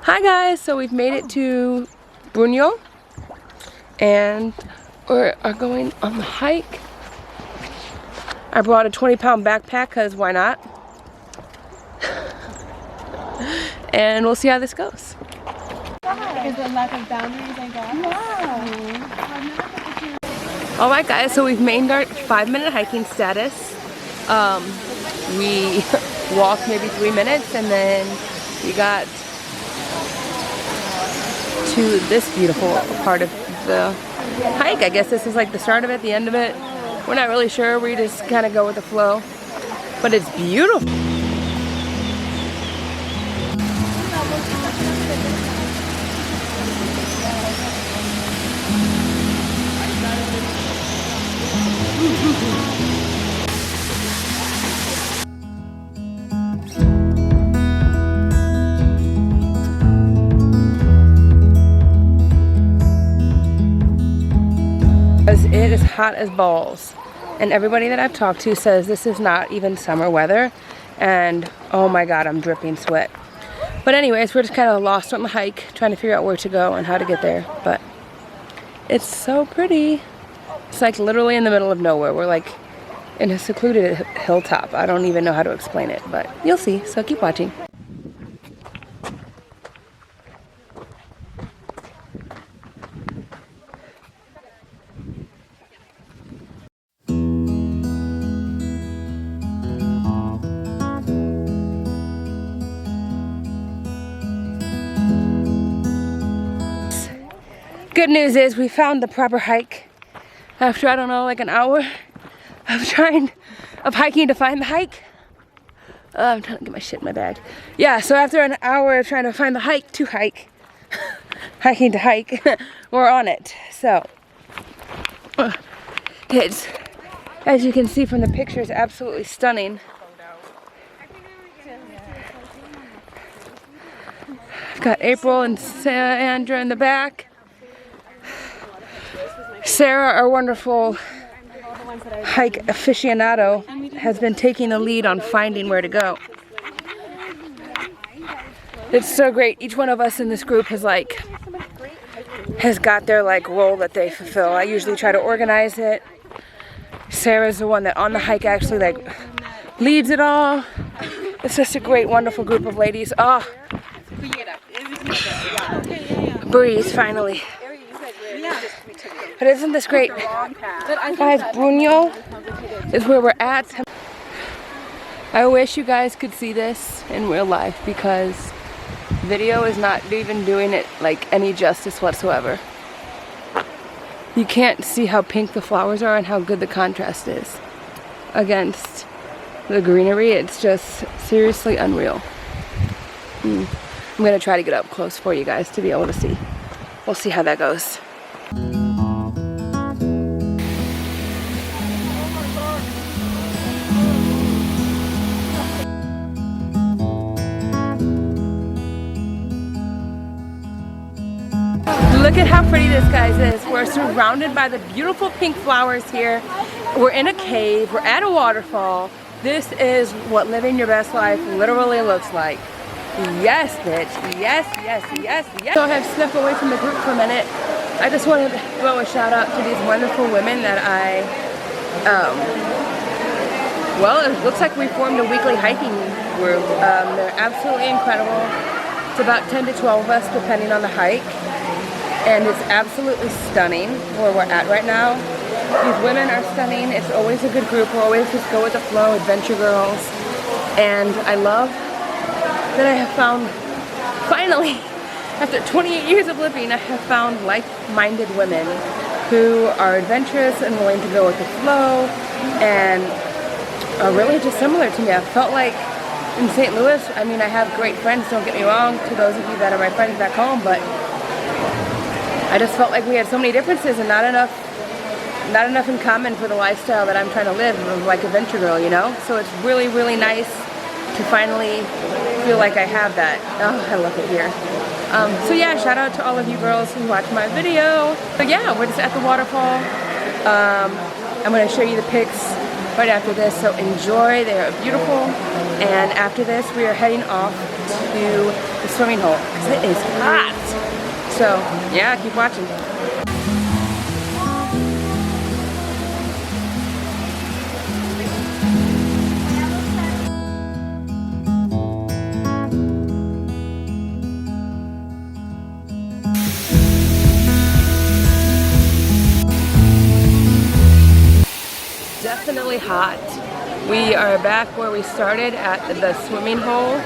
Hi guys, so we've made it to Bunol and we are going on the hike. I brought a 20-pound backpack because why not? And we'll see how this goes. Is there lack of boundaries, I guess? Yeah. Alright guys, so we've made our 5-minute hiking status. We walked maybe 3 minutes and then we got to this beautiful part of the hike. I guess this is like the start of it, the end of it. We're not really sure. We just kind of go with the flow. But it's beautiful. It is hot as balls, and everybody that I've talked to says this is not even summer weather, and oh my god, I'm dripping sweat. But anyways, we're just kind of lost on the hike, trying to figure out where to go and how to get there, but it's so pretty. It's like literally in the middle of nowhere. We're like in a secluded hilltop. I don't even know how to explain it, but you'll see, so keep watching. Good news is we found the proper hike after, I don't know, like an hour of hiking to find the hike. I'm trying to get my shit in my bag. Yeah, so after an hour of trying to find the hike to hike, hiking to hike, we're on it. So, it's, as you can see from the pictures, absolutely stunning. I've got April and Sandra in the back. Sarah, our wonderful hike aficionado, has been taking the lead on finding where to go. It's so great. Each one of us in this group has got their role that they fulfill. I usually try to organize it. Sarah's the one that on the hike actually leads it all. It's just a great, wonderful group of ladies. Oh, breeze finally. But isn't this great? Guys, Bunol is where we're at. I wish you guys could see this in real life because video is not even doing it any justice whatsoever. You can't see how pink the flowers are and how good the contrast is against the greenery. It's just seriously unreal. I'm gonna try to get up close for you guys to be able to see. We'll see how that goes. Look at how pretty this, guys, is. We're surrounded by the beautiful pink flowers here. We're in a cave. We're at a waterfall. This is what living your best life literally looks like. Yes, bitch. Yes, yes, yes, yes. So I have snuck away from the group for a minute. I just wanted to throw a shout out to these wonderful women that well, it looks like we formed a weekly hiking group. They're absolutely incredible. It's about 10 to 12 of us depending on the hike. And it's absolutely stunning where we're at right now. These women are stunning. It's always a good group. We're always just go with the flow, adventure girls. And I love that I have found, finally, after 28 years of living, I have found like-minded women who are adventurous and willing to go with the flow and are really just similar to me. I felt like in St. Louis, I mean, I have great friends, don't get me wrong, to those of you that are my friends back home, but I just felt like we had so many differences and not enough in common for the lifestyle that I'm trying to live, like adventure girl, you know? So it's really, really nice to finally feel like I have that. Oh, I love it here. So yeah, shout out to all of you girls who watch my video. But yeah, we're just at the waterfall. I'm gonna show you the pics right after this, so enjoy. They are beautiful. And after this, we are heading off to the swimming hole because it is hot. So yeah, keep watching. Definitely hot. We are back where we started at the swimming hole.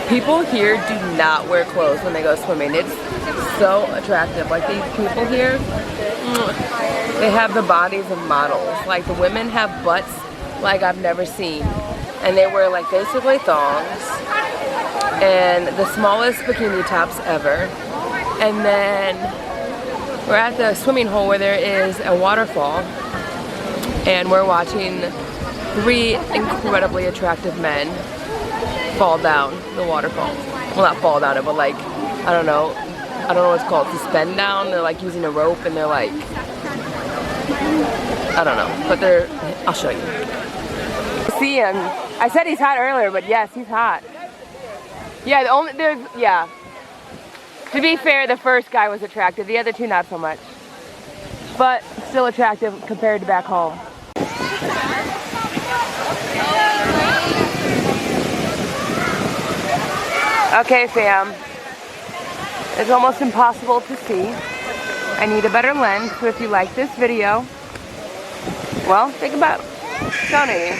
People here do not wear clothes when they go swimming. It's so attractive. Like these people here, they have the bodies of models. Like the women have butts like I've never seen. And they wear like basically thongs and the smallest bikini tops ever. And then we're at the swimming hole where there is a waterfall. And we're watching 3 incredibly attractive men fall down the waterfall. Well, not fall down it, but like, I don't know what it's called, suspend down. They're like using a rope and they're like, I don't know, but I'll show you. See him. I said he's hot earlier, but yes, he's hot. Yeah, yeah. To be fair, the first guy was attractive, the other 2 not so much. But still attractive compared to back home. Okay, fam. It's almost impossible to see. I need a better lens, so if you like this video, well, think about donating.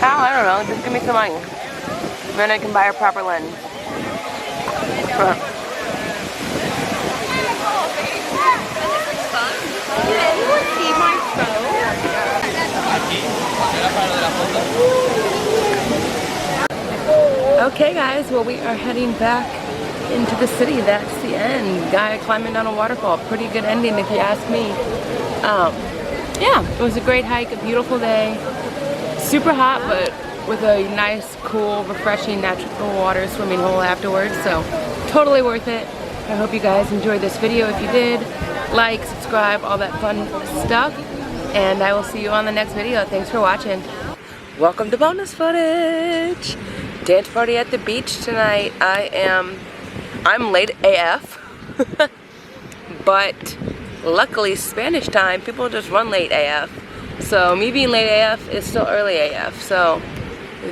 How? I don't know, just give me some money. Then I can buy a proper lens. Did anyone see my phone? Okay guys, well we are heading back into the city. That's the end. Guy climbing down a waterfall. Pretty good ending if you ask me. Yeah, it was a great hike, a beautiful day. Super hot, but with a nice, cool, refreshing natural water swimming hole afterwards. So totally worth it. I hope you guys enjoyed this video. If you did, like, subscribe, all that fun stuff. And I will see you on the next video. Thanks for watching. Welcome to bonus footage. Dance party at the beach tonight. I'm late AF. But luckily Spanish time, people just run late AF. So me being late AF is still early AF. So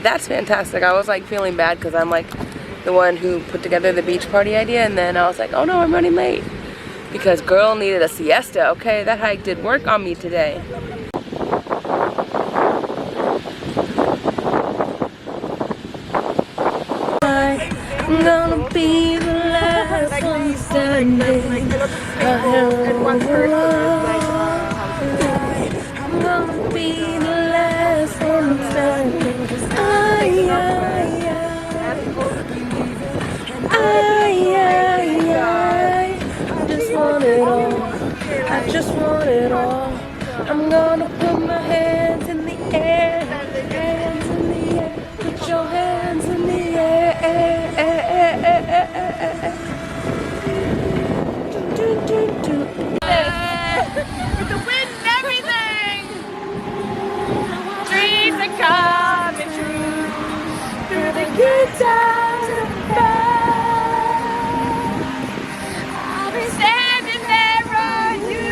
that's fantastic. I was like feeling bad because I'm like the one who put together the beach party idea, and then I was like, oh no, I'm running late. Because girl needed a siesta. Okay, that hike did work on me today. I'm gonna be the last one standing. I'm gonna be the last one standing. I just want it all. I'm gonna put my hands in the air. Hands in the air. Put your hands in the air. With the wind and everything! Dreams are coming true. Through the good times and the bad, I'll be standing there on you.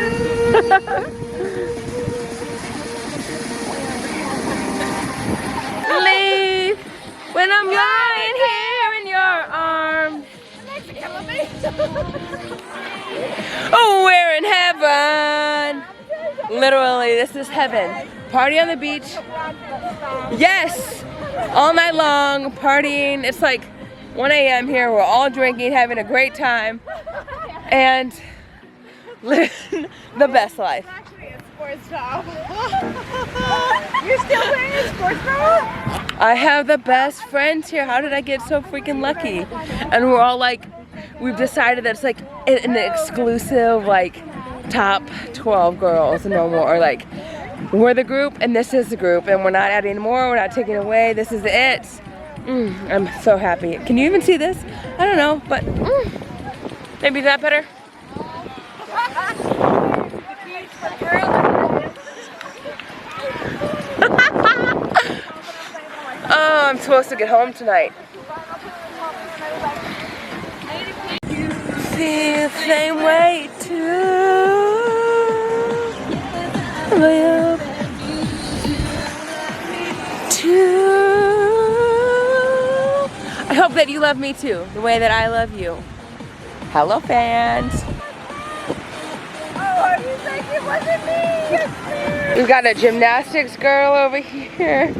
Leave when I'm lying here in your arms. Oh, we're in heaven. Literally, this is heaven. Party on the beach. Yes, all night long, partying. It's like 1 a.m. here. We're all drinking, having a great time, and living the best life. Actually, it's sports top. You're still wearing a sports bra? I have the best friends here. How did I get so freaking lucky? And we're all like, we've decided that it's like an exclusive like top 12 girls, no more. Or like, we're the group and this is the group, and we're not adding more, we're not taking away. This is it. I'm so happy. Can you even see this? I don't know, but maybe that better. The beach for girls. Oh, I'm supposed to get home tonight. Feel the same way too. I hope that you love me too, the way that I love you. Hello, fans. Oh, are you like it wasn't me? Yes, me. We've got a gymnastics girl over here.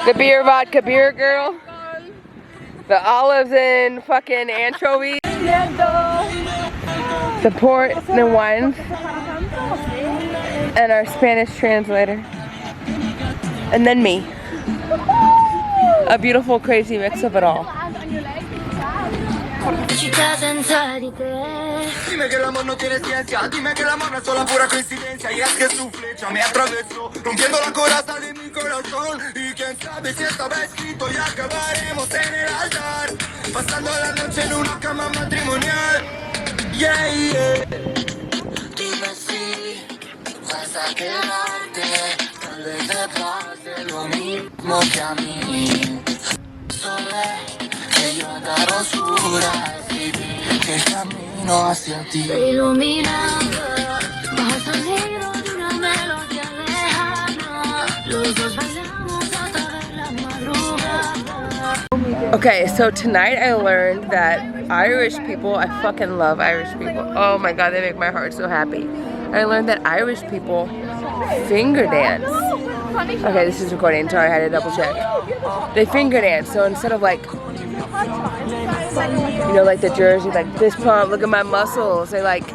The beer vodka beer girl. The olives and fucking anchovies. The port and the wines. And our Spanish translator. And then me. A beautiful, crazy mix of it all. Dime que el amor no tiene ciencia, dime que el amor no es solo pura coincidencia. Y es que su flecha me atravesó, rompiendo la coraza de mi corazón. Y quién sabe si estaba escrito y acabaremos en el altar, pasando la noche en una cama matrimonial. Yeah, yeah. Dime si vas a quedarte, tal vez te pase lo mismo que a mí. Que yo andaba oscura, decidí que el camino hacia ti iluminando, bajo el sonido de una melodía lejana, los dos bailamos hasta ver la madrugada. Okay, so tonight I learned that Irish people, I fucking love Irish people. Oh my god, they make my heart so happy. I learned that Irish people finger dance. Okay, this is recording, sorry, I had to double check. They finger dance, so instead of like, you know, like the jersey, like this pump, look at my muscles, they're like,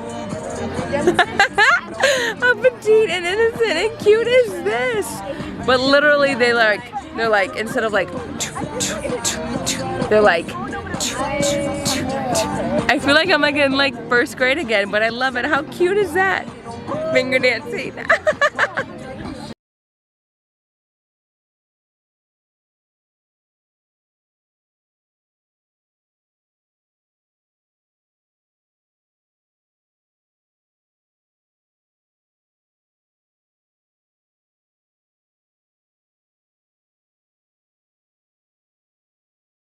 how petite and innocent and cute is this? But literally they're like, instead of like, they're like, I feel like I'm like in like first grade again, but I love it. How cute is that? Finger dancing.